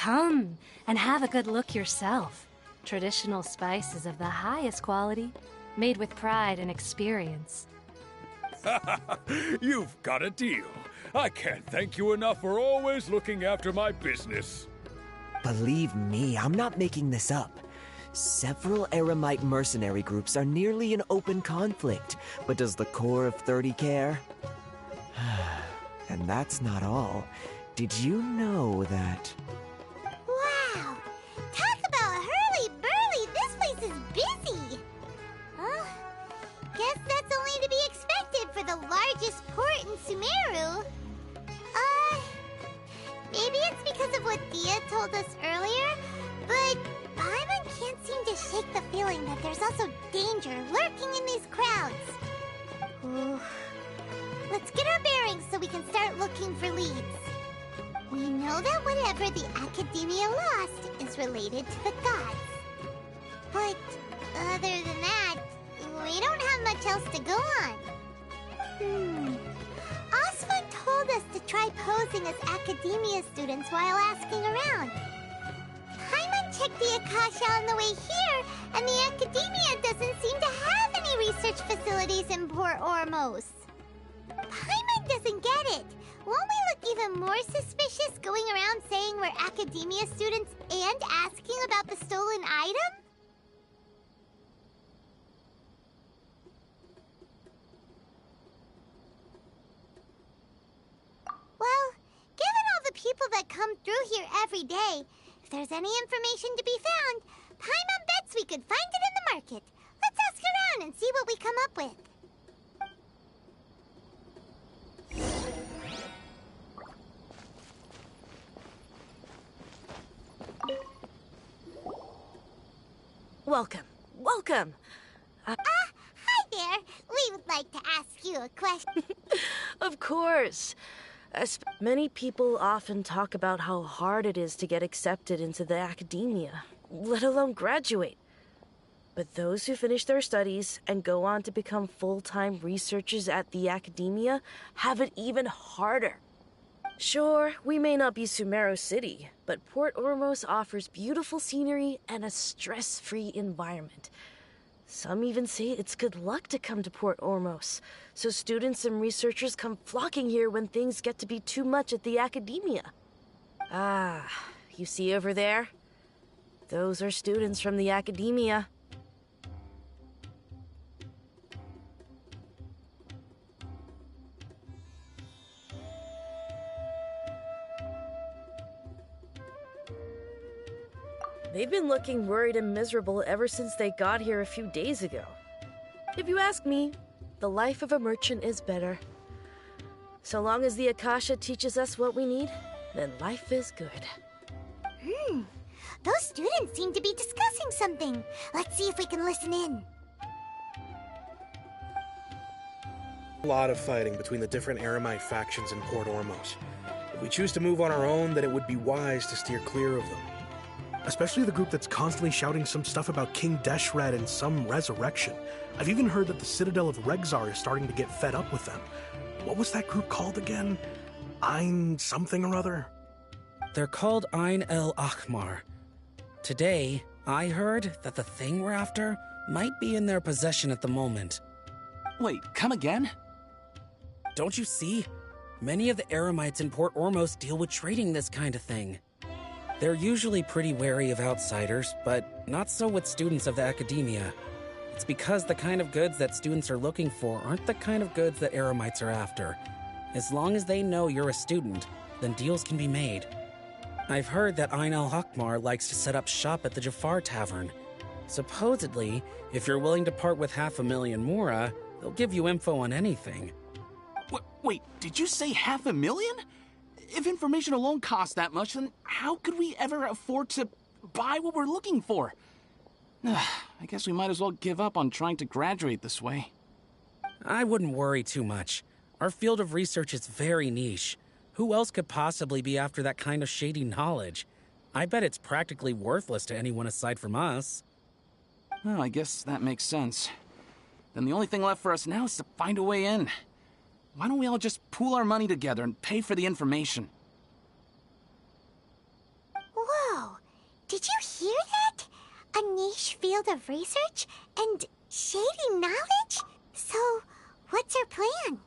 Come and have a good look yourself. Traditional spices of the highest quality, made with pride and experience. You've got a deal. I can't thank you enough for always looking after my business. Believe me, I'm not making this up. Several Eremite mercenary groups are nearly in open conflict, but does the core of 30 care? And that's not all. Did you know that... Wow! Talk about hurly-burly! This place is busy! Guess that's only to be expected for the largest port in Sumeru. Maybe it's because of what Dia told us earlier, but Paimon can't seem to shake the feeling that there's also danger lurking in these crowds. Ooh. Let's get our bearings so we can start looking for leads. We know that whatever the Academia lost is related to the gods. But other than that, we don't have much else to go on. Osfa told us to try posing as Academia students while asking around. Paimon checked the Akasha on the way here, and the Academia doesn't seem to have any research facilities in Port Ormos. Paimon doesn't get it. Won't we look even more suspicious going around saying we're Academia students and asking about the stolen item? Well, given all the people that come through here every day, if there's any information to be found, Paimon bets we could find it in the market. Let's ask around and see what we come up with. Welcome. Hi there. We would like to ask you a question. Of course. Many people often talk about how hard it is to get accepted into the academia, let alone graduate. But those who finish their studies and go on to become full-time researchers at the academia have it even harder. Sure, we may not be Sumeru City, but Port Ormos offers beautiful scenery and a stress-free environment. Some even say it's good luck to come to Port Ormos, so students and researchers come flocking here when things get to be too much at the academia. Ah, you see over there? Those are students from the academia. They've been looking worried and miserable ever since they got here a few days ago. If you ask me, the life of a merchant is better. So long as the Akasha teaches us what we need, then life is good. Those students seem to be discussing something. Let's see if we can listen in. A lot of fighting between the different Eremite factions in Port Ormos. If we choose to move on our own, then it would be wise to steer clear of them. Especially the group that's constantly shouting some stuff about King Deshret and some resurrection. I've even heard that the Citadel of Regzar is starting to get fed up with them. What was that group called again? Ein something or other? They're called Ein El Akhmar. Today, I heard that the thing we're after might be in their possession at the moment. Wait, come again? Don't you see? Many of the Eremites in Port Ormos deal with trading this kind of thing. They're usually pretty wary of outsiders, but not so with students of the academia. It's because the kind of goods that students are looking for aren't the kind of goods that Eremites are after. As long as they know you're a student, then deals can be made. I've heard that Ein al-Hakmar likes to set up shop at the Jafar Tavern. Supposedly, if you're willing to part with 500,000 Mora, they'll give you info on anything. Wait, did you say 500,000? If information alone costs that much, then how could we ever afford to buy what we're looking for? I guess we might as well give up on trying to graduate this way. I wouldn't worry too much. Our field of research is very niche. Who else could possibly be after that kind of shady knowledge? I bet it's practically worthless to anyone aside from us. Well, I guess that makes sense. Then the only thing left for us now is to find a way in. Why don't we all just pool our money together and pay for the information? Whoa! Did you hear that? A niche field of research and shady knowledge? So, what's her plan?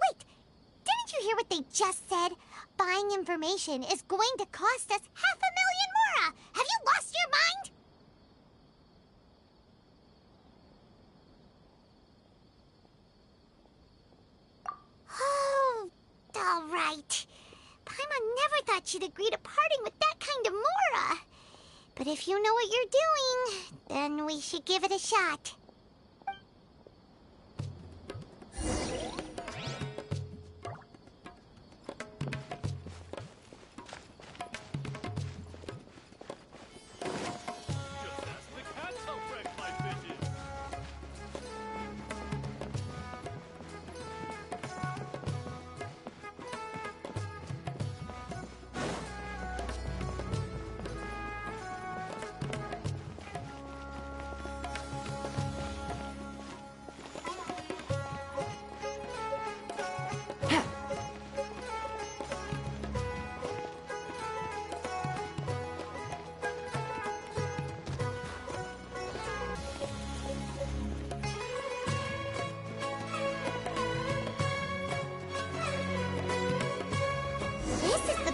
Wait, didn't you hear what they just said? Buying information is going to cost us 500,000 mora! Have you lost your mind? Oh, all right. Paimon never thought she'd agree to parting with that kind of mora. But if you know what you're doing, then we should give it a shot.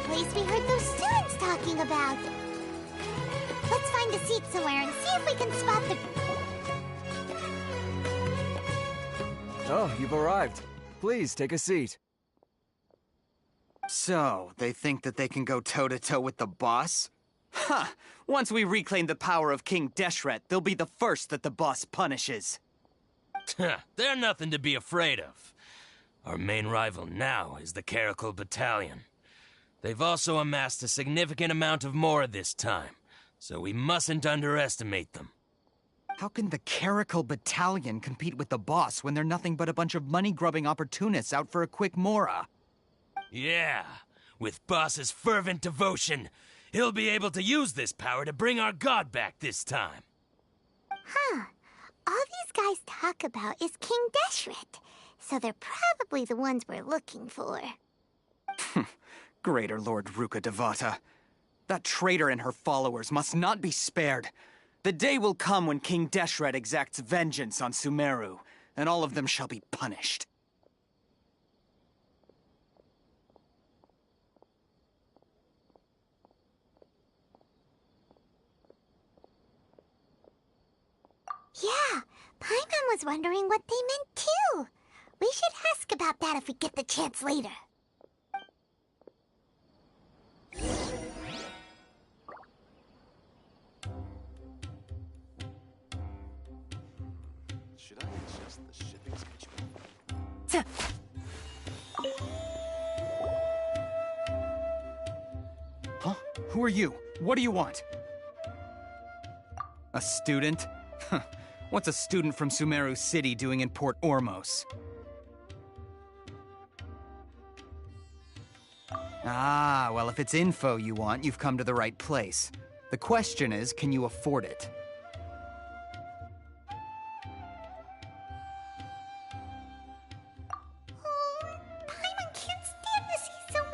Place we heard those students talking about. Let's find a seat somewhere and see if we can spot the... Oh, you've arrived. Please, take a seat. So, they think that they can go toe-to-toe with the boss? Huh! Once we reclaim the power of King Deshret, they'll be the first that the boss punishes. They're nothing to be afraid of. Our main rival now is the Caracal Battalion. They've also amassed a significant amount of mora this time, so we mustn't underestimate them. How can the Caracal Battalion compete with the boss when they're nothing but a bunch of money-grubbing opportunists out for a quick mora? Yeah, with Boss's fervent devotion, he'll be able to use this power to bring our god back this time. Huh. All these guys talk about is King Deshret, so they're probably the ones we're looking for. Greater Lord Ruka Devata. That traitor and her followers must not be spared. The day will come when King Deshret exacts vengeance on Sumeru, and all of them shall be punished. Yeah, Paimon was wondering what they meant too. We should ask about that if we get the chance later. Should I adjust the shipping schedule? Huh? Who are you? What do you want? A student? What's a student from Sumeru City doing in Port Ormos? Ah, well, if it's info you want, you've come to the right place. The question is, can you afford it? Oh, Paimon can't stand to see so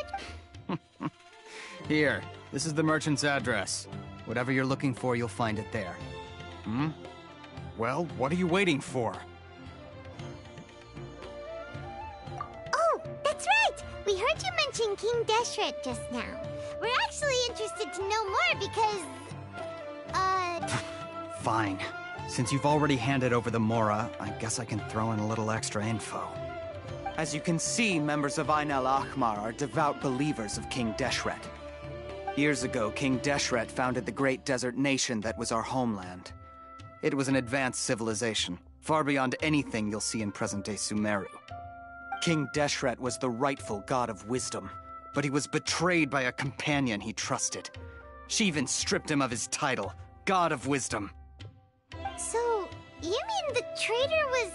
much... Here, this is the merchant's address. Whatever you're looking for, you'll find it there. Hmm? Well, what are you waiting for? Oh, that's right! We heard you mention King Deshret just now. We're actually interested to know more because... Fine. Since you've already handed over the Mora, I guess I can throw in a little extra info. As you can see, members of Ain al-Ahmar are devout believers of King Deshret. Years ago, King Deshret founded the great desert nation that was our homeland. It was an advanced civilization, far beyond anything you'll see in present-day Sumeru. King Deshret was the rightful god of wisdom, but he was betrayed by a companion he trusted. She even stripped him of his title, God of Wisdom. So, you mean the traitor was...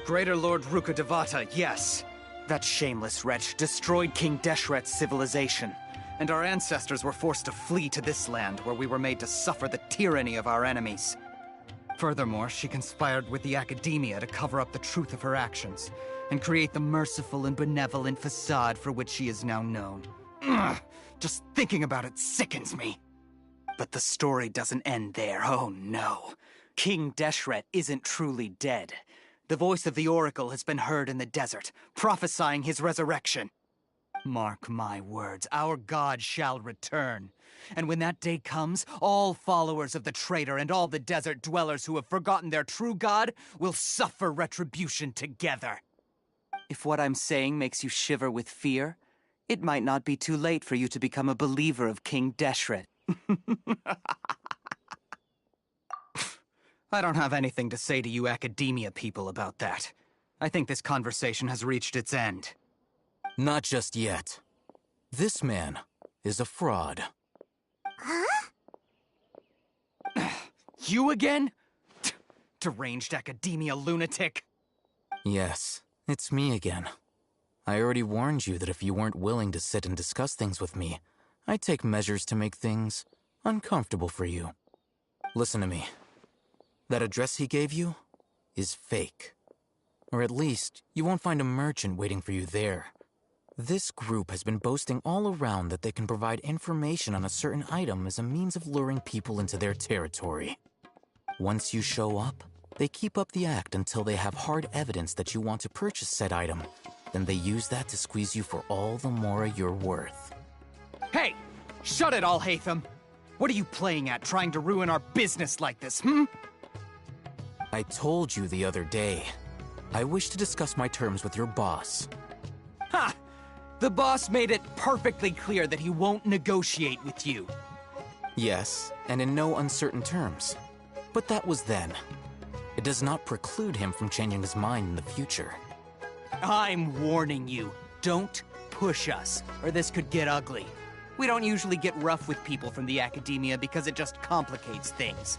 Greater Lord Ruka Devata, yes. That shameless wretch destroyed King Deshret's civilization, and our ancestors were forced to flee to this land where we were made to suffer the tyranny of our enemies. Furthermore, she conspired with the Academia to cover up the truth of her actions, and create the merciful and benevolent facade for which she is now known. Ugh, just thinking about it sickens me. But the story doesn't end there, oh no. King Deshret isn't truly dead. The voice of the Oracle has been heard in the desert, prophesying his resurrection. Mark my words, our god shall return. And when that day comes, all followers of the traitor and all the desert dwellers who have forgotten their true god will suffer retribution together. If what I'm saying makes you shiver with fear, it might not be too late for you to become a believer of King Deshret. I don't have anything to say to you Academia people about that. I think this conversation has reached its end. Not just yet. This man is a fraud. Huh? You again? Deranged Academia lunatic. Yes, it's me again. I already warned you that if you weren't willing to sit and discuss things with me, I'd take measures to make things uncomfortable for you. Listen to me. That address he gave you is fake. Or at least, you won't find a merchant waiting for you there. This group has been boasting all around that they can provide information on a certain item as a means of luring people into their territory. Once you show up, they keep up the act until they have hard evidence that you want to purchase said item. Then they use that to squeeze you for all the mora you're worth. Hey! Shut it, Alhaitham! What are you playing at, trying to ruin our business like this, hmm? I told you the other day. I wish to discuss my terms with your boss. Ha! The boss made it perfectly clear that he won't negotiate with you. Yes, and in no uncertain terms. But that was then. It does not preclude him from changing his mind in the future. I'm warning you. Don't push us, or this could get ugly. We don't usually get rough with people from the Academia because it just complicates things.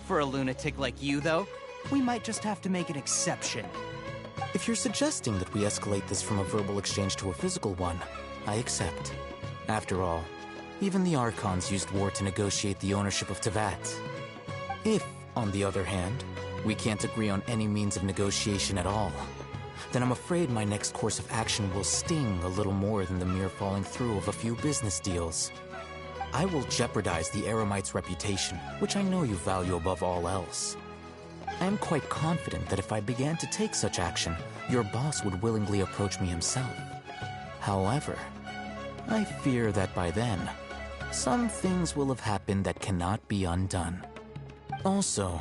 For a lunatic like you, though, we might just have to make an exception. If you're suggesting that we escalate this from a verbal exchange to a physical one, I accept. After all, even the Archons used war to negotiate the ownership of Teyvat. If, on the other hand, we can't agree on any means of negotiation at all, then I'm afraid my next course of action will sting a little more than the mere falling through of a few business deals. I will jeopardize the Eremite's reputation, which I know you value above all else. I am quite confident that if I began to take such action, your boss would willingly approach me himself. However, I fear that by then, some things will have happened that cannot be undone. Also,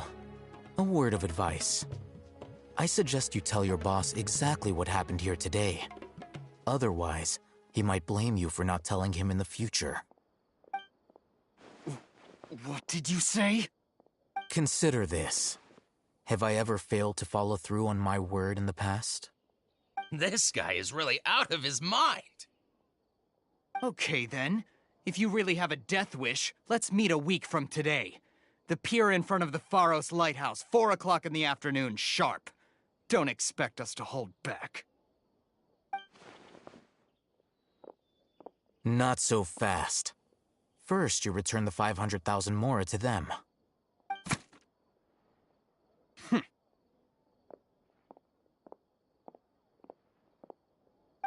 a word of advice. I suggest you tell your boss exactly what happened here today. Otherwise, he might blame you for not telling him in the future. What did you say? Consider this. Have I ever failed to follow through on my word in the past? This guy is really out of his mind. Okay then. If you really have a death wish, let's meet a week from today. The pier in front of the Pharos Lighthouse, 4 o'clock in the afternoon, sharp. Don't expect us to hold back. Not so fast. First, you return the 500,000 mora to them.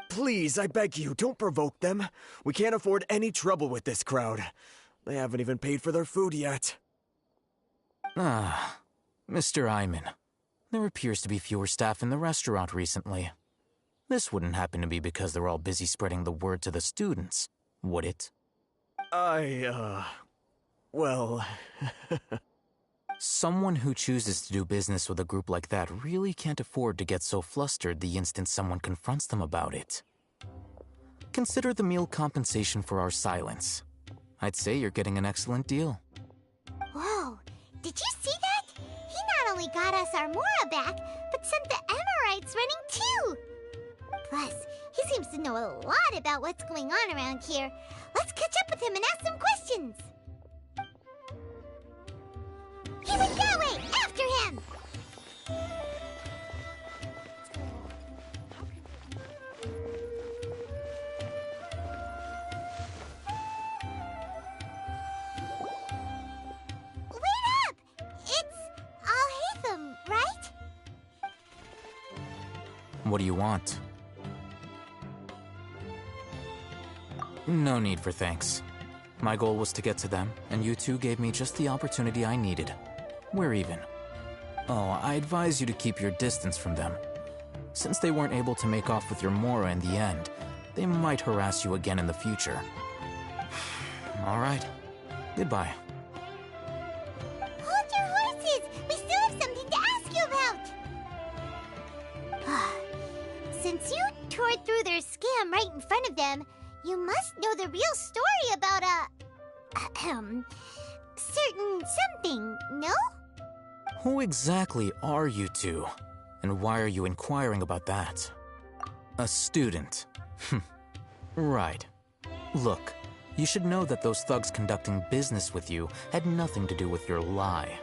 Please, I beg you, don't provoke them. We can't afford any trouble with this crowd. They haven't even paid for their food yet. Ah, Mr. Iman. There appears to be fewer staff in the restaurant recently. This wouldn't happen to be because they're all busy spreading the word to the students, would it? Well... Someone who chooses to do business with a group like that really can't afford to get so flustered the instant someone confronts them about it. Consider the meal compensation for our silence. I'd say you're getting an excellent deal. Whoa, did you see that? He not only got us our Mora back, but sent the Emirites running too! Plus, he seems to know a lot about what's going on around here. Let's catch up with him and ask some questions! He went that way! After him! Wait up! It's What do you want? No need for thanks. My goal was to get to them, and you two gave me just the opportunity I needed. We're even. Oh, I advise you to keep your distance from them. Since they weren't able to make off with your Mora in the end, they might harass you again in the future. All right. Goodbye. Hold your horses! We still have something to ask you about! Since you tore through their scam right in front of them, you must know the real story about certain something, no? Who exactly are you two? And why are you inquiring about that? A student. Right. Look, you should know that those thugs conducting business with you had nothing to do with your lie.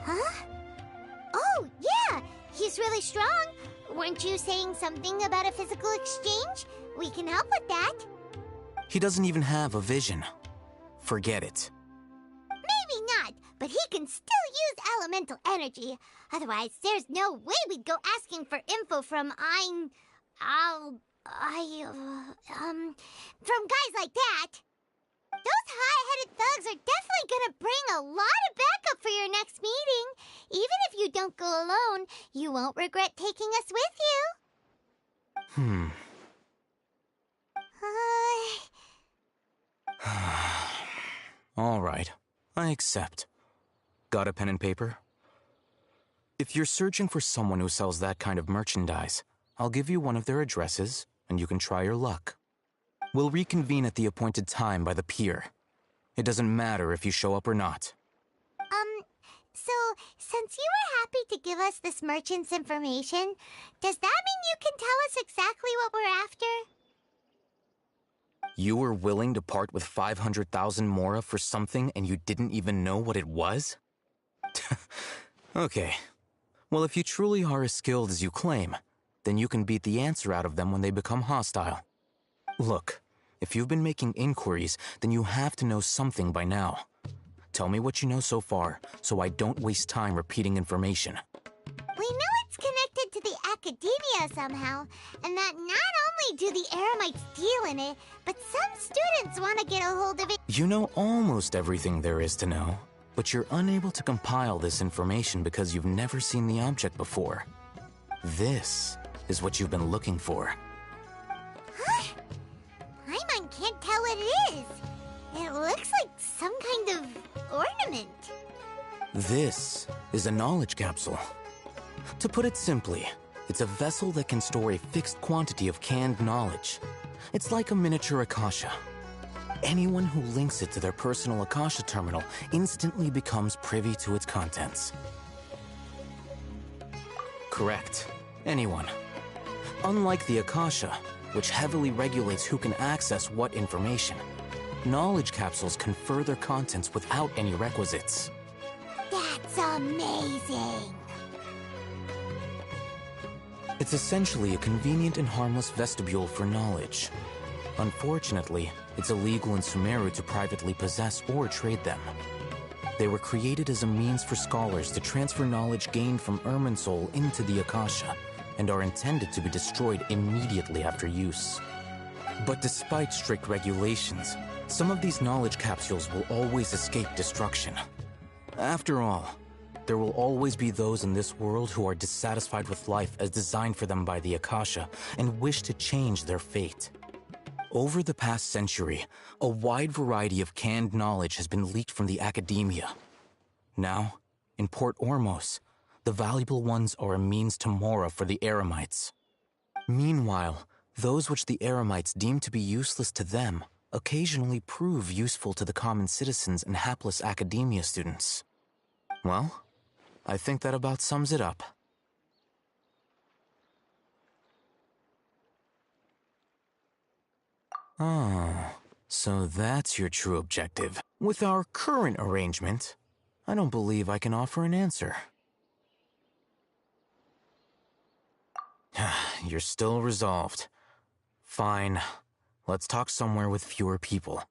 Huh? Oh, yeah! He's really strong! Weren't you saying something about a physical exchange? We can help with that. He doesn't even have a vision. Forget it. Maybe not, but he can still use elemental energy. Otherwise, there's no way we'd go asking for info from from guys like that. Those high-headed thugs are definitely gonna bring a lot of backup for your next meeting. Even if you don't go alone, you won't regret taking us with you. All right, I accept. Got a pen and paper? If you're searching for someone who sells that kind of merchandise, I'll give you one of their addresses, and you can try your luck. We'll reconvene at the appointed time by the pier. It doesn't matter if you show up or not. So, since you were happy to give us this merchant's information, does that mean you can tell us exactly what we're after? You were willing to part with 500,000 Mora for something and you didn't even know what it was? Okay. Well, if you truly are as skilled as you claim, then you can beat the answer out of them when they become hostile. Look, if you've been making inquiries, then you have to know something by now. Tell me what you know so far, so I don't waste time repeating information. We know it's connected to the academia somehow, and that not only do the Eremites deal in it, but some students want to get a hold of it. You know almost everything there is to know, but you're unable to compile this information because you've never seen the object before. This is what you've been looking for. Huh? Paimon can't tell what it is. It looks like some kind of ornament. This is a knowledge capsule. To put it simply, it's a vessel that can store a fixed quantity of canned knowledge. It's like a miniature Akasha. Anyone who links it to their personal Akasha terminal instantly becomes privy to its contents. Correct. Anyone. Unlike the Akasha, which heavily regulates who can access what information, knowledge capsules confer their contents without any requisites. That's amazing! It's essentially a convenient and harmless vestibule for knowledge. Unfortunately, it's illegal in Sumeru to privately possess or trade them. They were created as a means for scholars to transfer knowledge gained from Irminsul into the Akasha, and are intended to be destroyed immediately after use. But despite strict regulations, some of these knowledge capsules will always escape destruction. After all, there will always be those in this world who are dissatisfied with life as designed for them by the Akasha and wish to change their fate. Over the past century, a wide variety of canned knowledge has been leaked from the academia. Now, in Port Ormos, the valuable ones are a means to Mora for the Eremites. Meanwhile, those which the Eremites deem to be useless to them occasionally prove useful to the common citizens and hapless academia students. Well, I think that about sums it up. Oh, so that's your true objective. With our current arrangement, I don't believe I can offer an answer. You're still resolved. Fine. Let's talk somewhere with fewer people.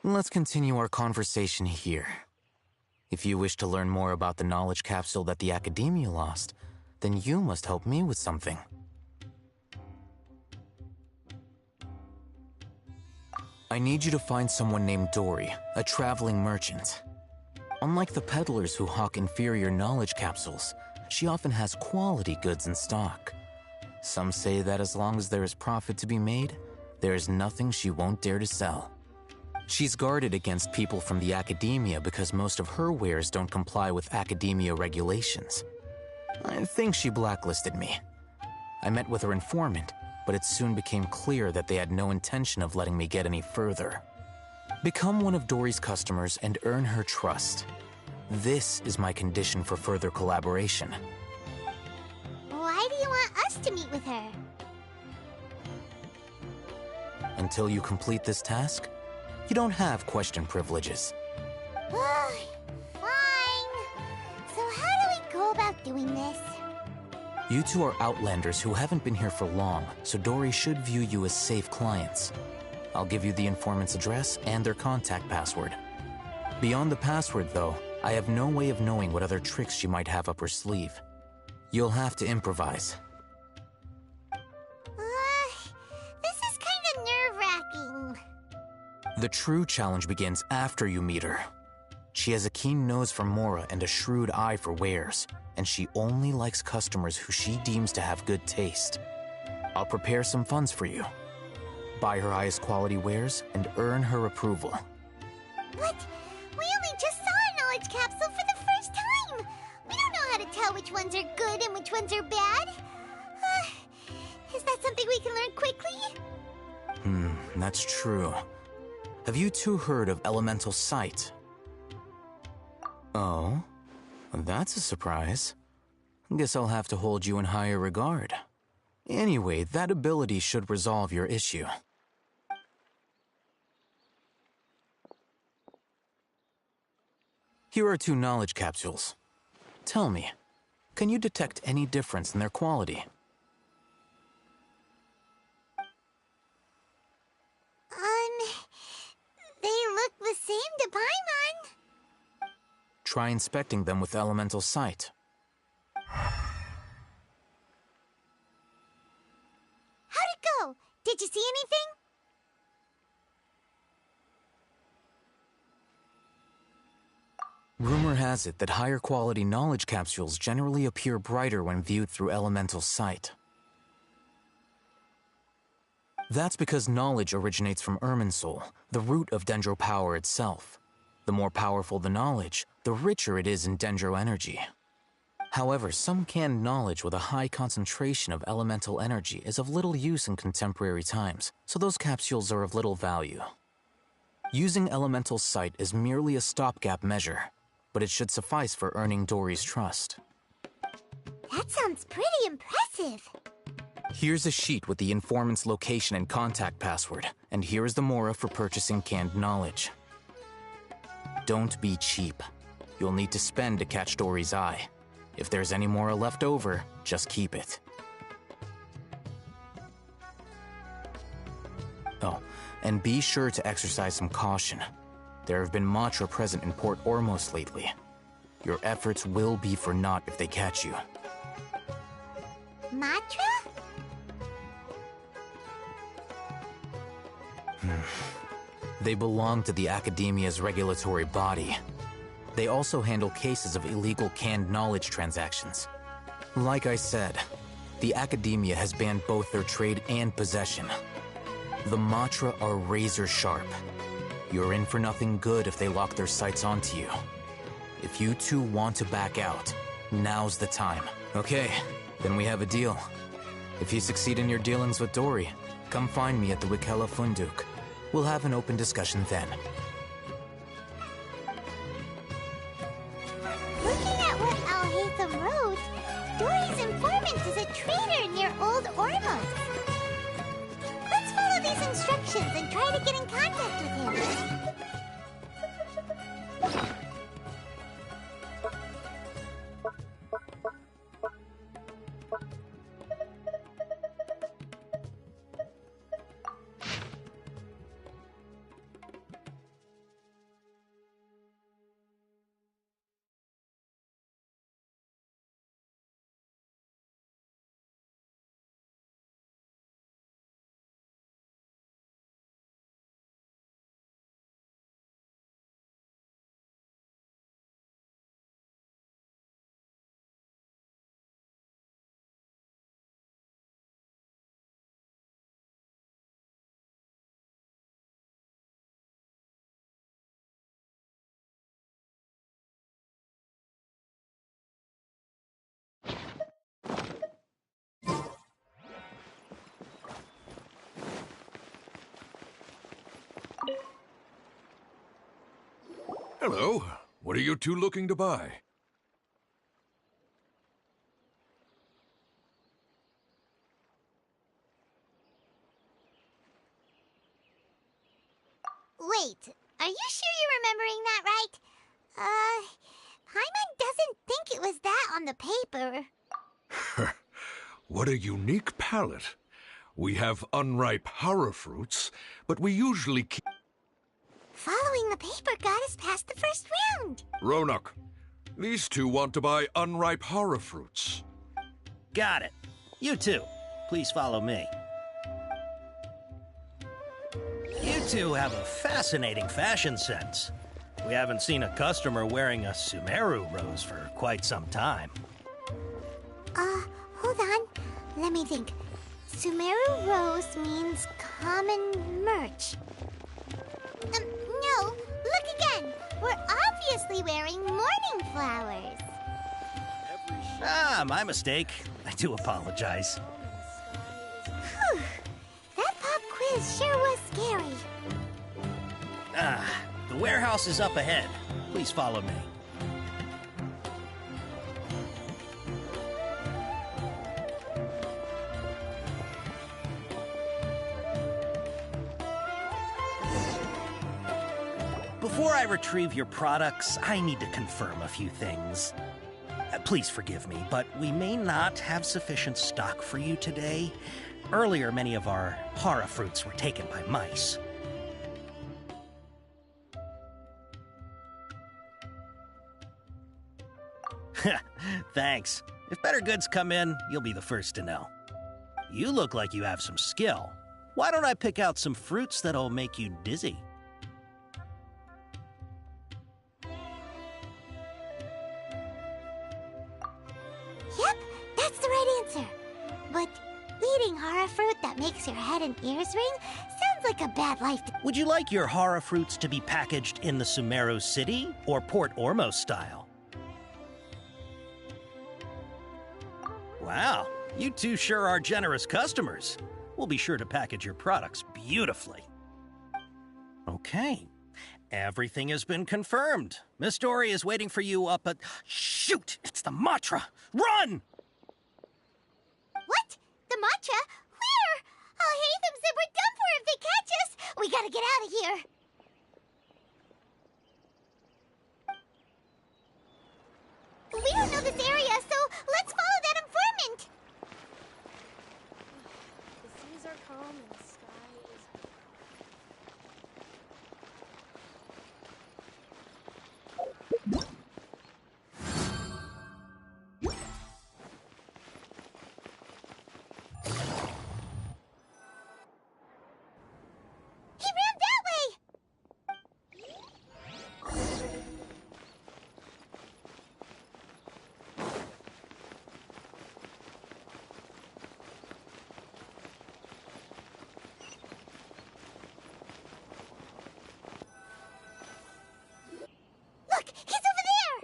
Let's continue our conversation here. If you wish to learn more about the knowledge capsule that the Academia lost, then you must help me with something. I need you to find someone named Dory, a traveling merchant. Unlike the peddlers who hawk inferior knowledge capsules, she often has quality goods in stock. Some say that as long as there is profit to be made, there is nothing she won't dare to sell. She's guarded against people from the Academia because most of her wares don't comply with Academia regulations. I think she blacklisted me. I met with her informant, but it soon became clear that they had no intention of letting me get any further. Become one of Dory's customers and earn her trust. This is my condition for further collaboration. Why do you want us to meet with her? Until you complete this task, you don't have question privileges. Fine. So how do we go about doing this? You two are Outlanders who haven't been here for long, so Dory should view you as safe clients. I'll give you the informant's address and their contact password. Beyond the password, though, I have no way of knowing what other tricks she might have up her sleeve. You'll have to improvise. This is kind of nerve-wracking. The true challenge begins after you meet her. She has a keen nose for Mora and a shrewd eye for wares, and she only likes customers who she deems to have good taste. I'll prepare some funds for you. Buy her highest quality wares and earn her approval. What? We only just saw a knowledge capsule for the first time! We don't know how to tell which ones are good and which ones are bad. Is that something we can learn quickly? That's true. Have you two heard of elemental sight? Oh, that's a surprise. Guess I'll have to hold you in higher regard. Anyway, that ability should resolve your issue. Here are 2 knowledge capsules. Tell me, can you detect any difference in their quality? They look the same to Paimon. Try inspecting them with elemental sight. How'd it go? Did you see anything? Rumor has it that higher quality knowledge capsules generally appear brighter when viewed through elemental sight. That's because knowledge originates from Irminsul, the root of Dendro power itself. The more powerful the knowledge, the richer it is in Dendro energy. However, some canned knowledge with a high concentration of elemental energy is of little use in contemporary times, so those capsules are of little value. Using elemental sight is merely a stopgap measure, but it should suffice for earning Dory's trust. That sounds pretty impressive. Here's a sheet with the informant's location and contact password, and here's the Mora for purchasing canned knowledge. Don't be cheap. You'll need to spend to catch Dory's eye. If there's any Mora left over, just keep it. Oh, and be sure to exercise some caution. There have been Matra present in Port Ormos lately. Your efforts will be for naught if they catch you. Matra? They belong to the Academia's regulatory body. They also handle cases of illegal canned knowledge transactions. Like I said, the Academia has banned both their trade and possession. The Matra are razor sharp. You're in for nothing good if they lock their sights onto you. If you two want to back out, now's the time. Okay, then we have a deal. If you succeed in your dealings with Dory, come find me at the Wikela Funduk. We'll have an open discussion then. Looking at what Al-Haytham wrote, Dory's informant is a traitor near Old Ormos. Let's follow these instructions and try to get in contact with him. Hello. What are you two looking to buy? Wait, are you sure you're remembering that right? Paimon doesn't think it was that on the paper. What a unique palate. We have unripe horror fruits, but we usually keep... Following the paper got us past the first round. Ronak, these two want to buy unripe horror fruits. Got it. You two, please follow me. You two have a fascinating fashion sense. We haven't seen a customer wearing a Sumeru rose for quite some time. Hold on. Let me think. Sumeru rose means common merch. No, look again. We're obviously wearing morning flowers. Ah, my mistake. I do apologize. Whew. That pop quiz sure was scary. The warehouse is up ahead. Please follow me. Before I retrieve your products, I need to confirm a few things. Please forgive me, but we may not have sufficient stock for you today. Earlier, many of our hara fruits were taken by mice. Thanks. If better goods come in, you'll be the first to know. You look like you have some skill. Why don't I pick out some fruits that'll make you dizzy? Yep, that's the right answer. But eating hara fruit that makes your head and ears ring sounds like a bad life. Would you like your hara fruits to be packaged in the Sumeru City or Port Ormos style? Wow, you two sure are generous customers. We'll be sure to package your products beautifully. Okay, everything has been confirmed. Miss Dory is waiting for you up at... Shoot, it's the Matra! Run! What? The matcha? Where? Oh, Hatham said we're done for if they catch us. We gotta get out of here. We don't know this area, so let's follow that informant. The seas are calm and the sky is... He ran that way. Look, he's over there.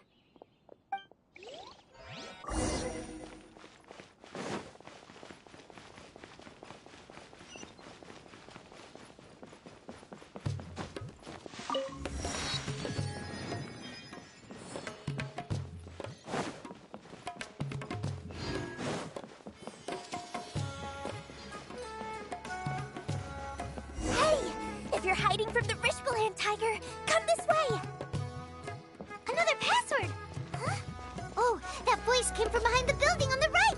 Hey, if you're hiding from the Rishbaland tiger, come this way. Another password! Huh? Oh, that voice came from behind the building on the right!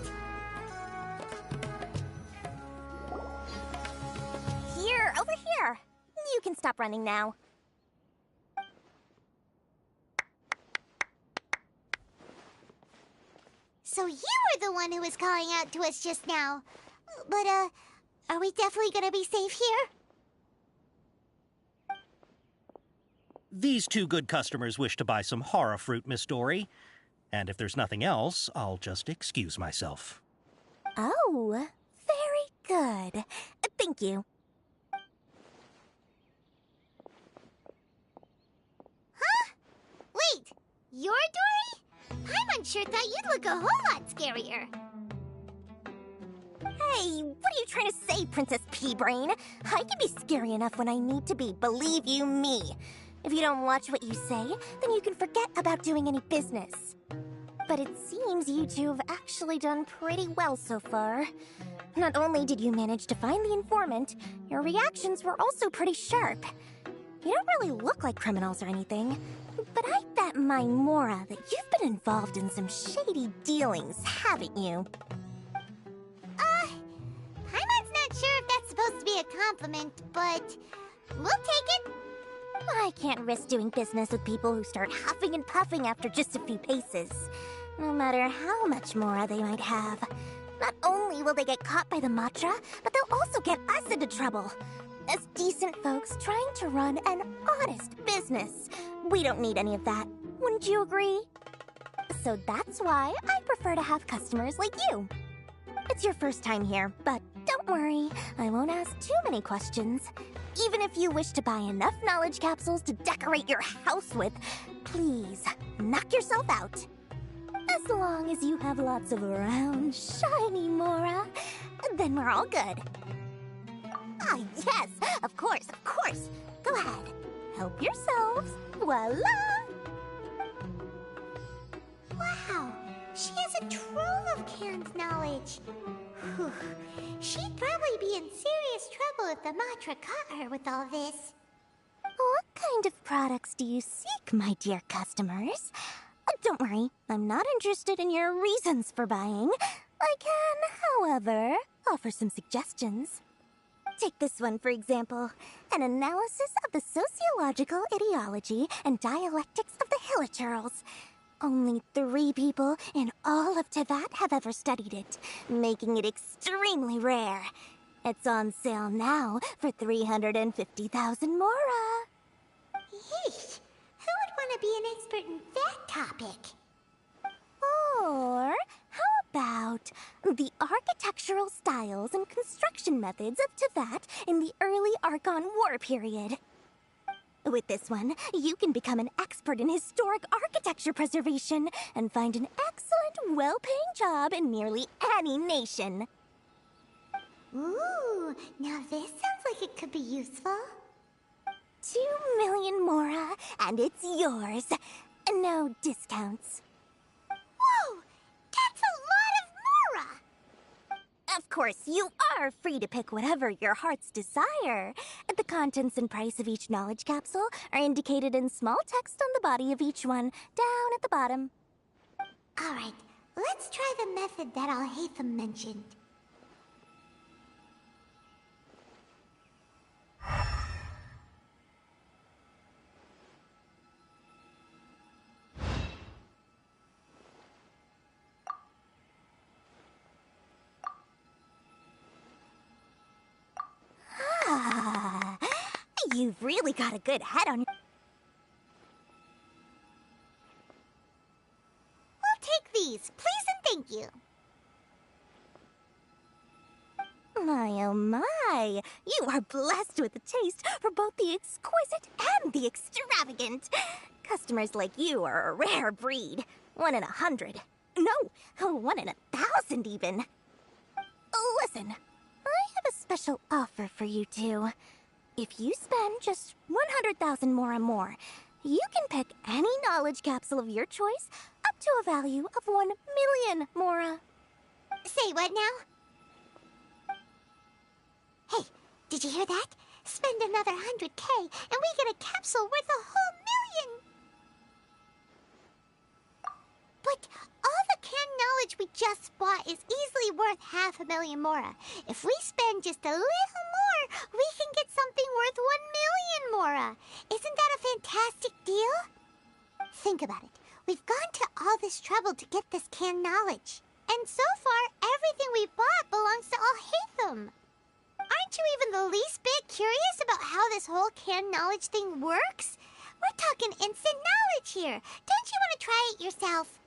Here, over here. You can stop running now. So you were the one who was calling out to us just now. But, are we definitely gonna be safe here? These two good customers wish to buy some hara fruit, Miss Dory. And if there's nothing else, I'll just excuse myself. Oh, very good. Thank you. Huh? Wait, you're Dory? Paimon sure thought you'd look a whole lot scarier. Hey, what are you trying to say, Princess Pea-Brain? I can be scary enough when I need to be, believe you me. If you don't watch what you say, then you can forget about doing any business. But it seems you two have actually done pretty well so far. Not only did you manage to find the informant, your reactions were also pretty sharp. You don't really look like criminals or anything, but I bet my Mora that you've been involved in some shady dealings, haven't you? Paimon's not sure if that's supposed to be a compliment, but we'll take it. I can't risk doing business with people who start huffing and puffing after just a few paces. No matter how much Mora they might have. Not only will they get caught by the Matra, but they'll also get us into trouble. As decent folks trying to run an honest business. We don't need any of that. Wouldn't you agree? So that's why I prefer to have customers like you. It's your first time here, but don't worry. I won't ask too many questions. Even if you wish to buy enough knowledge capsules to decorate your house with, please, knock yourself out. As long as you have lots of round, shiny Mora, then we're all good. Ah, yes, of course, of course. Go ahead. Help yourselves. Voila! Wow, she has a trove of canned knowledge. Whew. She'd probably be in serious trouble if the Matra caught her with all this. What kind of products do you seek, my dear customers? Don't worry, I'm not interested in your reasons for buying. I can, however, offer some suggestions. Take this one, for example. An analysis of the sociological ideology and dialectics of the Hilichurls. Only 3 people in all of Teyvat have ever studied it, making it extremely rare. It's on sale now for 350,000 Mora. Yeesh, who would want to be an expert in that topic? Or how about the architectural styles and construction methods of Teyvat in the early Archon War period? With this one, you can become an expert in historic architecture preservation and find an excellent, well-paying job in nearly any nation. Ooh, now this sounds like it could be useful. 2 million Mora, and it's yours. No discounts. Whoa! That's a lot of Mora! Of course, you are free to pick whatever your heart's desire. The contents and price of each knowledge capsule are indicated in small text on the body of each one, down at the bottom. Alright, let's try the method that Alhaitham mentioned. Ah, you've really got a good head on your... We'll take these, please and thank you. My, oh my! You are blessed with a taste for both the exquisite and the extravagant. Customers like you are a rare breed. 1 in 100. No, 1 in 1,000 even. Listen, I have a special offer for you two. If you spend just 100,000 more, you can pick any knowledge capsule of your choice up to a value of 1 million Mora. Say what now? Hey, did you hear that? Spend another 100K and we get a capsule worth a whole million! But all the canned knowledge we just bought is easily worth 500,000 Mora. If we spend just a little more, we can get something worth 1 million Mora. Isn't that a fantastic deal? Think about it. We've gone to all this trouble to get this canned knowledge. And so far, everything we bought belongs to Alhaitham. Aren't you even the least bit curious about how this whole canned knowledge thing works? We're talking instant knowledge here. Don't you want to try it yourself?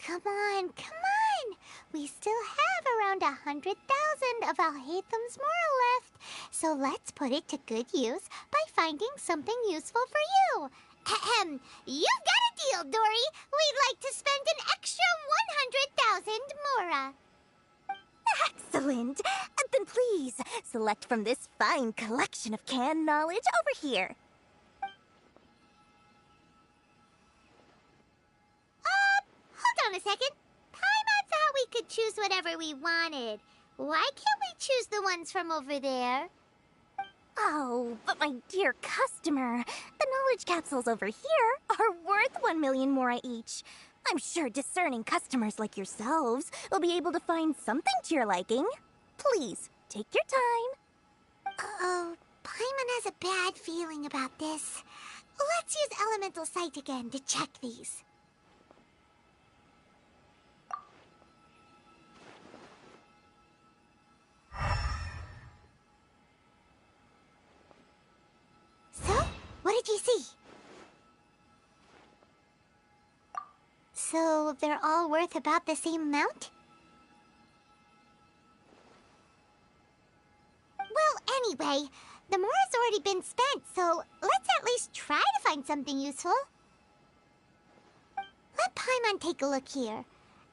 Come on, come on! We still have around 100,000 of Alhaitham's Mora left. So let's put it to good use by finding something useful for you. Ahem, you've got a deal, Dory. We'd like to spend an extra 100,000 Mora. Excellent! Excellent! Then please, select from this fine collection of canned knowledge over here. Hold on a second. Paimon thought we could choose whatever we wanted. Why can't we choose the ones from over there? Oh, but my dear customer, the knowledge capsules over here are worth 1 million mora each. I'm sure discerning customers like yourselves will be able to find something to your liking. Please, take your time. Uh-oh, Paimon has a bad feeling about this. Let's use Elemental Sight again to check these. So, what did you see? So, they're all worth about the same amount? Well, anyway, the mora's already been spent, so let's at least try to find something useful. Let Paimon take a look here.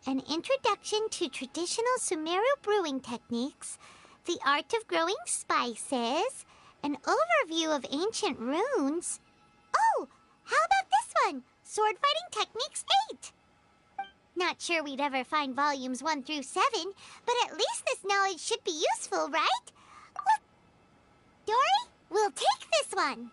An introduction to traditional Sumeru brewing techniques, the art of growing spices, an overview of ancient runes. Oh, how about this one? Sword Fighting Techniques 8. Not sure we'd ever find volumes 1 through 7, but at least this knowledge should be useful, right? Look. Dory, we'll take this one.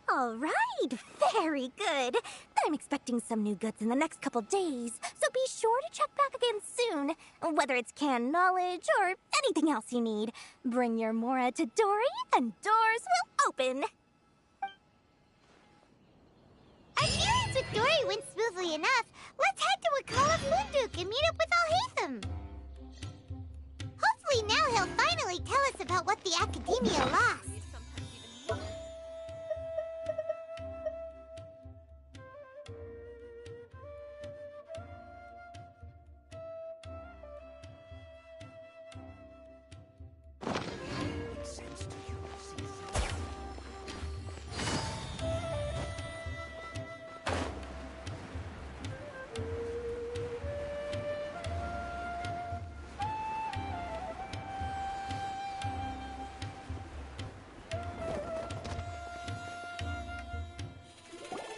All right, very good. I'm expecting some new goods in the next couple days, so be sure to check back again soon. Whether it's canned knowledge or anything else you need, bring your mora to Dory and doors will open. Our experience with Dory went smoothly enough. Let's head to Wakala Funduk and meet up with Alhaitham. Hopefully now he'll finally tell us about what the Academia lost.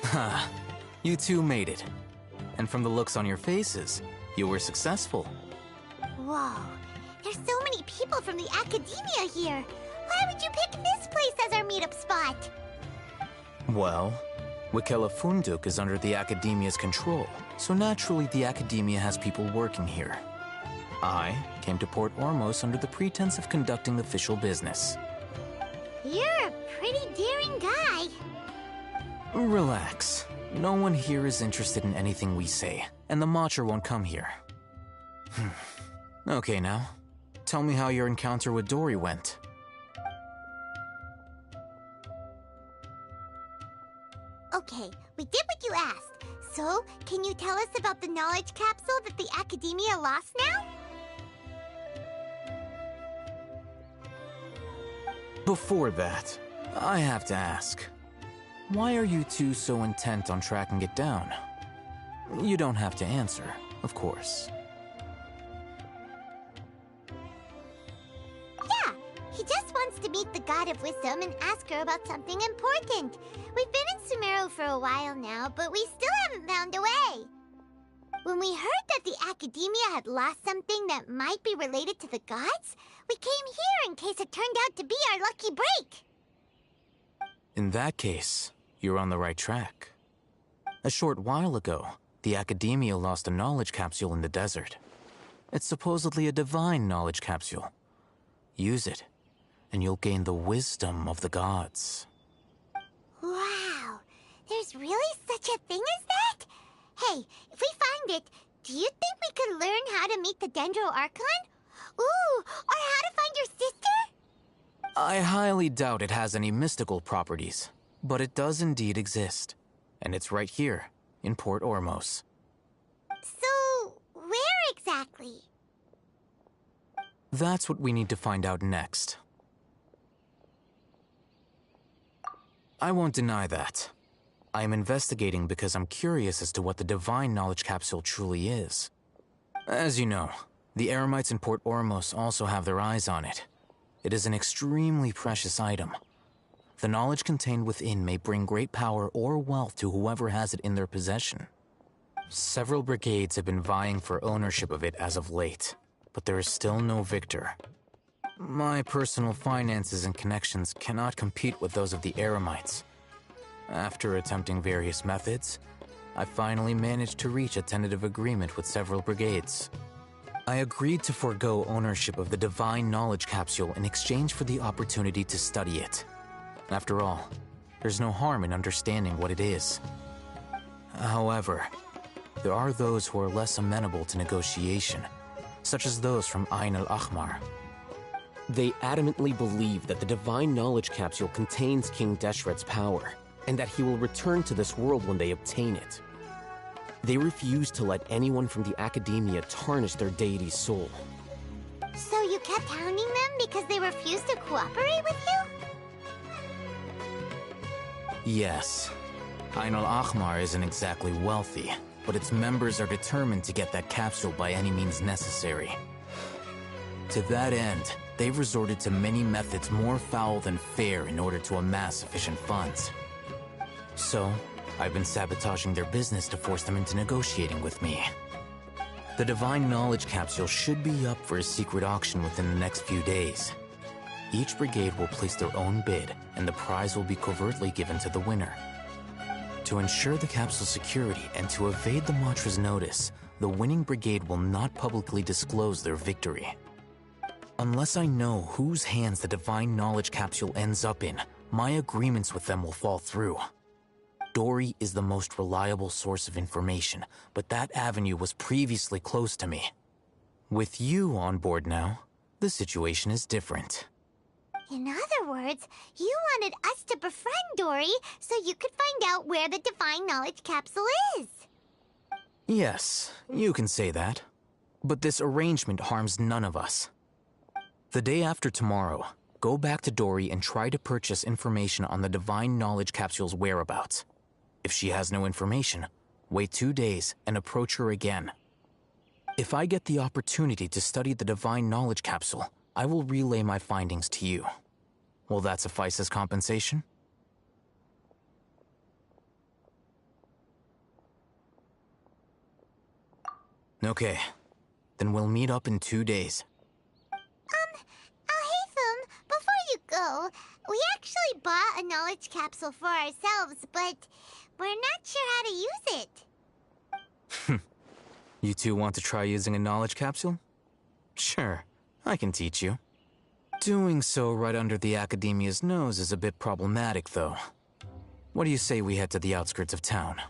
Ha, you two made it. And from the looks on your faces, you were successful. Whoa, there's so many people from the Academia here. Why would you pick this place as our meetup spot? Well, Wakela Funduk is under the Academia's control, so naturally the Academia has people working here. I came to Port Ormos under the pretense of conducting official business. You're a pretty daring guy. Relax. No one here is interested in anything we say, and the Matcha won't come here. Okay now, tell me how your encounter with Dory went. Okay, we did what you asked. So, can you tell us about the knowledge capsule that the Academia lost now? Before that, I have to ask. Why are you two so intent on tracking it down? You don't have to answer, of course. Yeah, he just wants to meet the God of Wisdom and ask her about something important. We've been in Sumeru for a while now, but we still haven't found a way. When we heard that the Academia had lost something that might be related to the gods, we came here in case it turned out to be our lucky break. In that case, you're on the right track. A short while ago, the Academia lost a knowledge capsule in the desert. It's supposedly a divine knowledge capsule. Use it, and you'll gain the wisdom of the gods. Wow, there's really such a thing as that? Hey, if we find it, do you think we could learn how to meet the Dendro Archon? Ooh, or how to find your sister? I highly doubt it has any mystical properties, but it does indeed exist. And it's right here, in Port Ormos. So, where exactly? That's what we need to find out next. I won't deny that. I am investigating because I'm curious as to what the divine knowledge capsule truly is. As you know, The Eremites in Port Ormos also have their eyes on it. It is an extremely precious item. The knowledge contained within may bring great power or wealth to whoever has it in their possession. Several brigades have been vying for ownership of it as of late, but there is still no victor. My personal finances and connections cannot compete with those of the Eremites. After attempting various methods, I finally managed to reach a tentative agreement with several brigades. I agreed to forego ownership of the Divine Knowledge Capsule in exchange for the opportunity to study it. After all, there's no harm in understanding what it is. However, there are those who are less amenable to negotiation, such as those from Ain al-Ahmar. They adamantly believe that the Divine Knowledge Capsule contains King Deshret's power, and that he will return to this world when they obtain it. They refuse to let anyone from the Academia tarnish their deity's soul. So you kept hounding them because they refused to cooperate with you? Yes. Ain al-Ahmar isn't exactly wealthy, but its members are determined to get that capsule by any means necessary. To that end, they've resorted to many methods more foul than fair in order to amass sufficient funds. So, I've been sabotaging their business to force them into negotiating with me. The Divine Knowledge Capsule should be up for a secret auction within the next few days. Each brigade will place their own bid, and the prize will be covertly given to the winner. To ensure the capsule's security and to evade the Matra's notice, the winning brigade will not publicly disclose their victory. Unless I know whose hands the Divine Knowledge Capsule ends up in, my agreements with them will fall through. Dory is the most reliable source of information, but that avenue was previously closed to me. With you on board now, the situation is different. In other words, you wanted us to befriend Dory so you could find out where the Divine Knowledge Capsule is. Yes, you can say that. But this arrangement harms none of us. The day after tomorrow, go back to Dory and try to purchase information on the Divine Knowledge Capsule's whereabouts. If she has no information, wait 2 days and approach her again. If I get the opportunity to study the Divine Knowledge Capsule, I will relay my findings to you. Will that suffice as compensation? Okay, then we'll meet up in 2 days. Alhaitham, before you go, we actually bought a knowledge capsule for ourselves, but we're not sure how to use it. You two want to try using a knowledge capsule? Sure, I can teach you. Doing so right under the Academia's nose is a bit problematic, though. What do you say we head to the outskirts of town?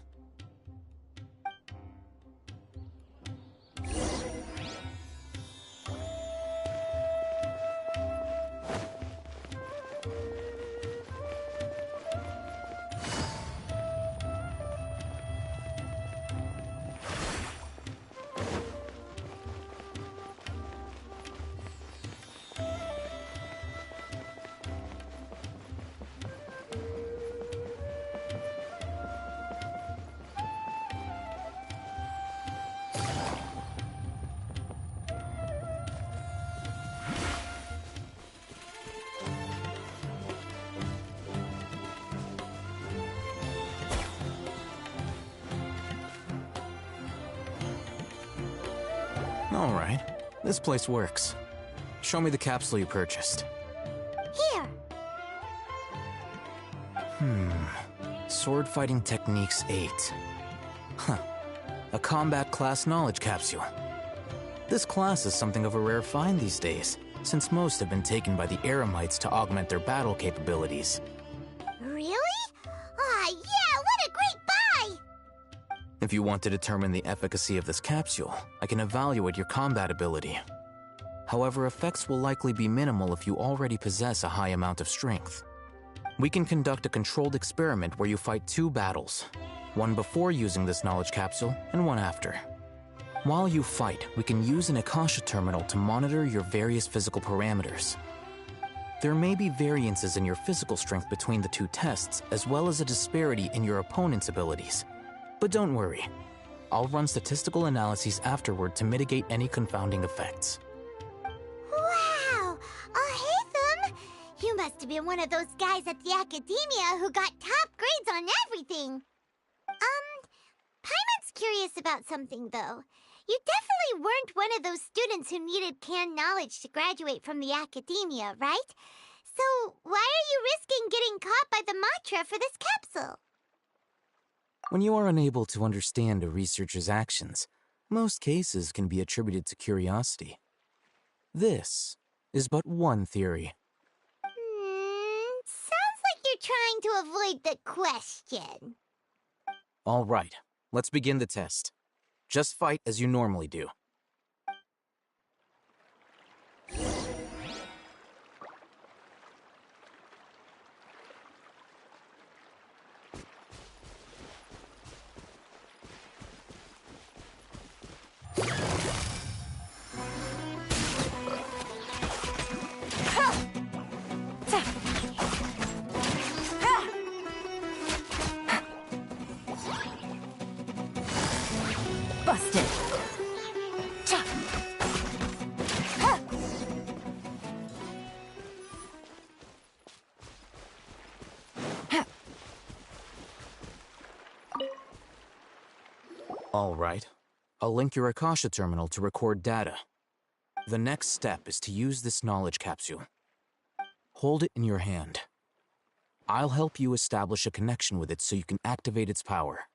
All right, this place works. Show me the capsule you purchased. Here. Sword Fighting Techniques 8. Huh. A combat class knowledge capsule. This class is something of a rare find these days, since most have been taken by the Eremites to augment their battle capabilities. Really? Aw, yeah, what a great buy! If you want to determine the efficacy of this capsule, I can evaluate your combat ability. However, effects will likely be minimal if you already possess a high amount of strength. We can conduct a controlled experiment where you fight 2 battles, one before using this knowledge capsule and one after. While you fight, we can use an Akasha terminal to monitor your various physical parameters. There may be variances in your physical strength between the 2 tests, as well as a disparity in your opponent's abilities. But don't worry, I'll run statistical analyses afterward to mitigate any confounding effects. Wow! Ahitham! You must have been one of those guys at the Academia who got top grades on everything. Paimon's curious about something, though. You definitely weren't one of those students who needed canned knowledge to graduate from the Academia, right? So why are you risking getting caught by the Matra for this capsule? When you are unable to understand a researcher's actions, most cases can be attributed to curiosity. This is but one theory. Sounds like you're trying to avoid the question. All right, let's begin the test. Just fight as you normally do. Busted. All right. I'll link your Akasha terminal to record data. The next step is to use this knowledge capsule. Hold it in your hand. I'll help you establish a connection with it so you can activate its power.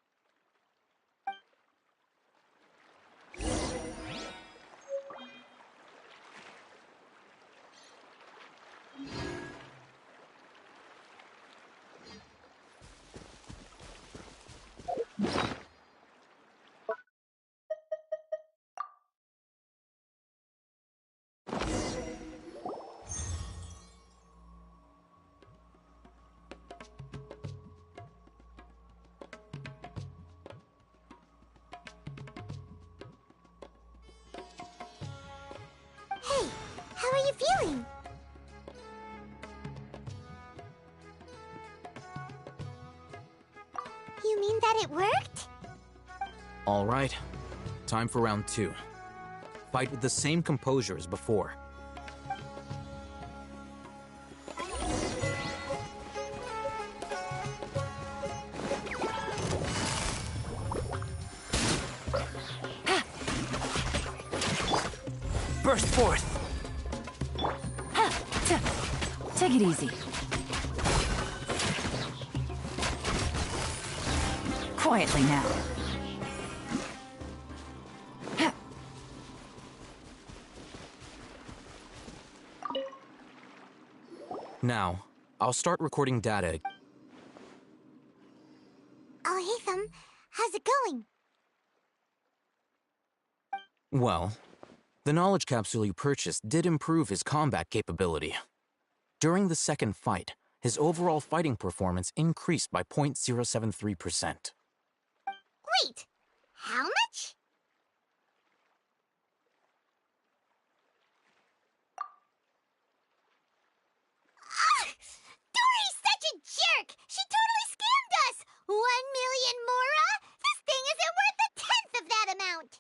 Hey, how are you feeling? You mean that it worked? All right. Time for round 2. Fight with the same composure as before. Burst forth. Take it easy. Quietly now. Now, I'll start recording data. Ahitham, how's it going? Well, the knowledge capsule you purchased did improve his combat capability. During the second fight, his overall fighting performance increased by 0.073%. Wait, how much? Dory's such a jerk! She totally scammed us! 1 million mora? This thing isn't worth a tenth of that amount!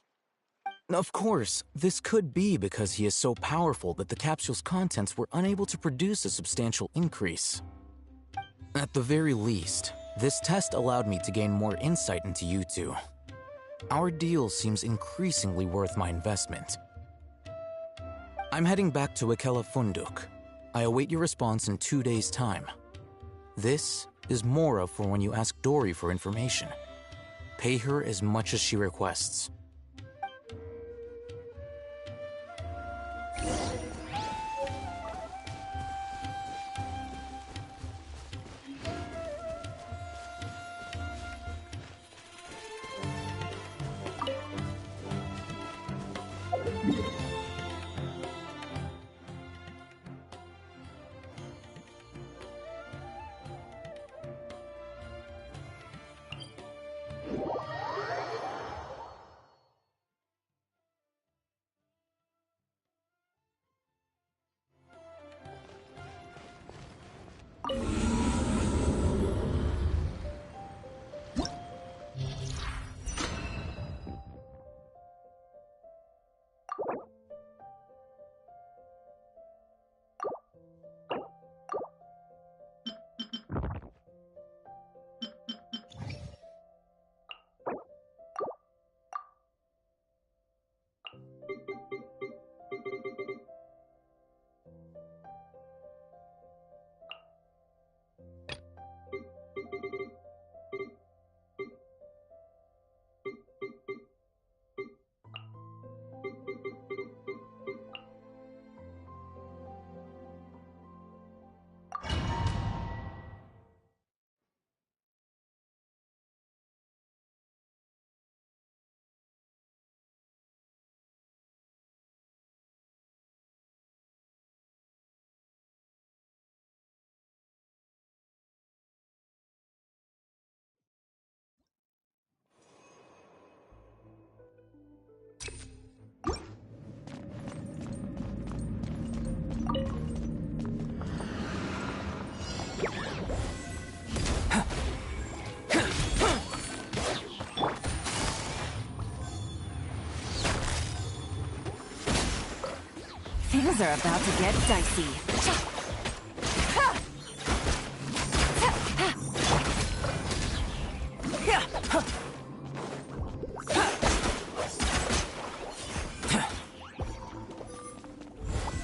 Of course, this could be because he is so powerful that the capsule's contents were unable to produce a substantial increase. At the very least, this test allowed me to gain more insight into you two. Our deal seems increasingly worth my investment. I'm heading back to Ikela Funduk. I await your response in 2 days' time. This is Mora for when you ask Dory for information. Pay her as much as she requests. Things are about to get dicey.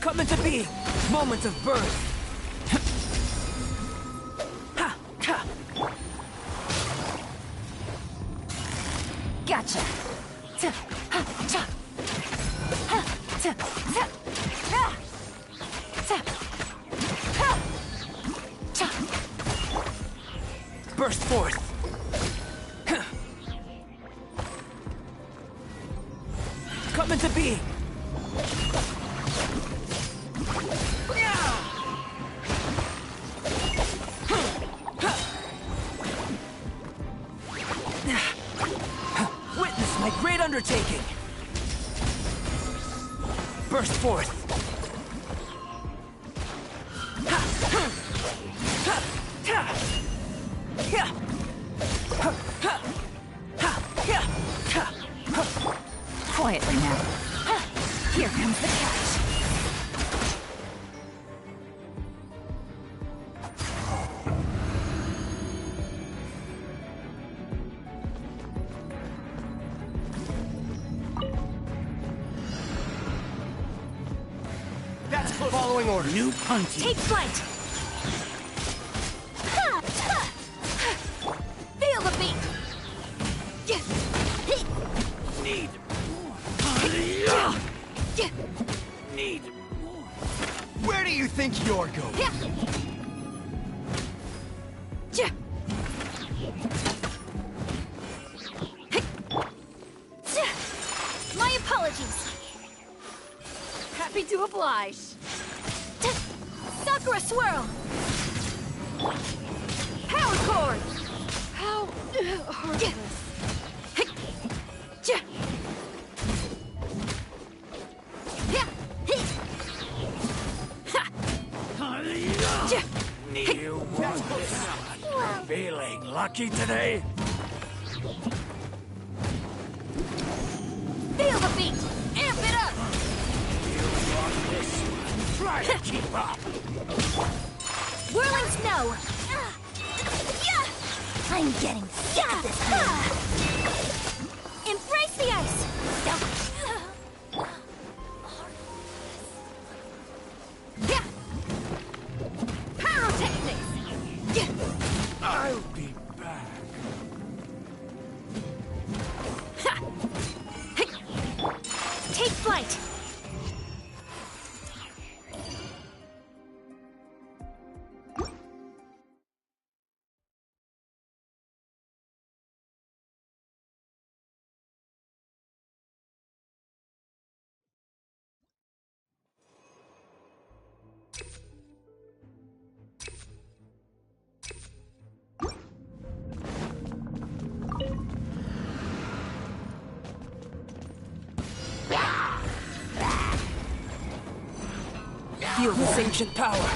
Come into being! Moment of birth! Gotcha. Burst forth! Come into being! Witness my great undertaking! Burst forth! Quietly now. Here comes the catch. That's following order. New punty. Take flight! Feel the beat! Need Need more. Where do you think you're going? My apologies. Happy to oblige. Sakura swirl. Power chord. How heartless. You want this one? Feeling lucky today? Feel the beat. Amp it up. You want this one? Try to keep up. Whirling snow. I'm getting sick of this thing. Embrace the ice. Pyrotechnics. I'll be back. Take flight. Feel this ancient power!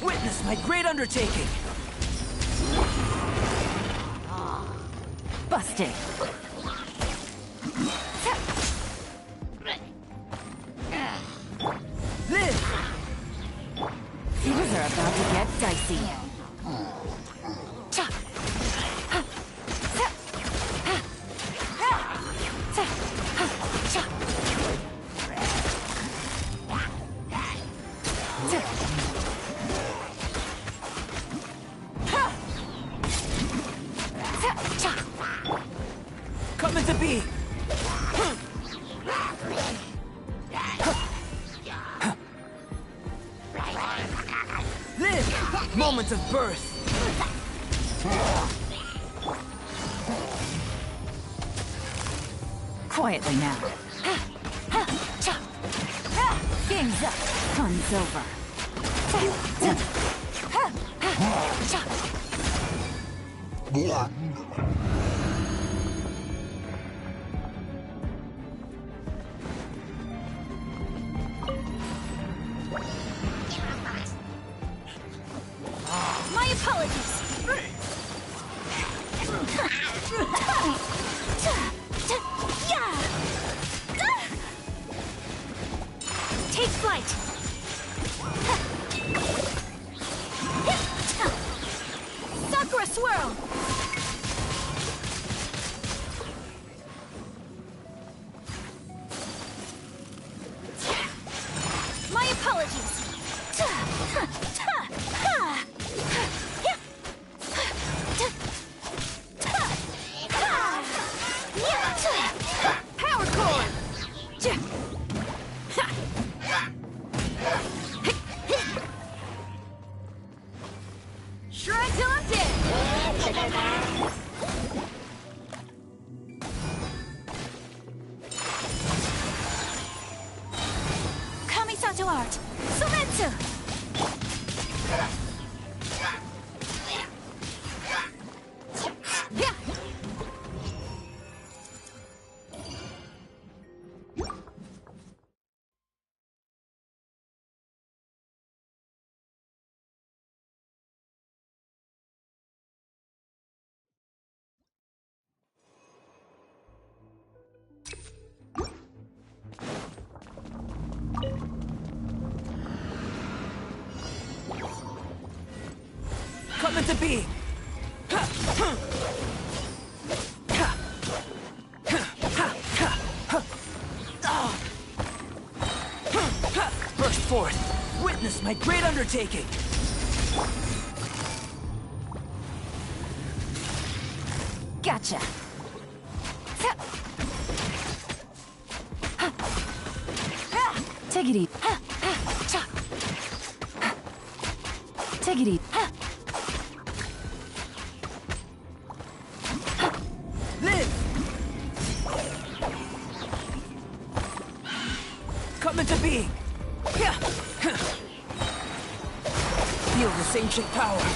Witness my great undertaking! Busted. Live! Things are about to get dicey. Coming to be! Live! Moment of birth! Quietly now. Game's up. Fun's over. My apologies. Take flight. Sakura swirl. My apologies. Power core. Shred till I'm dead. Kamisato art. Sumetsu. Come into being! Burst forth! Witness my great undertaking! Gotcha. Take it easy. Take it easy. Live! Come into being! Feel this ancient power!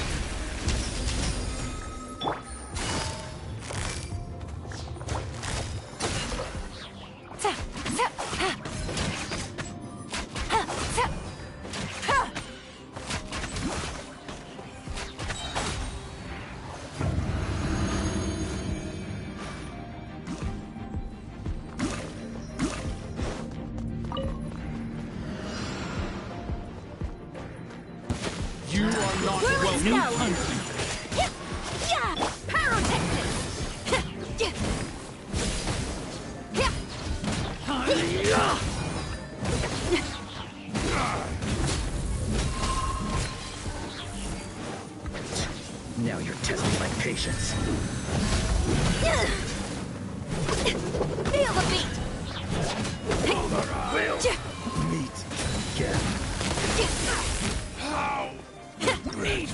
You are not welcome. Now you're testing my patience. Feel the beat. Will meet again. How great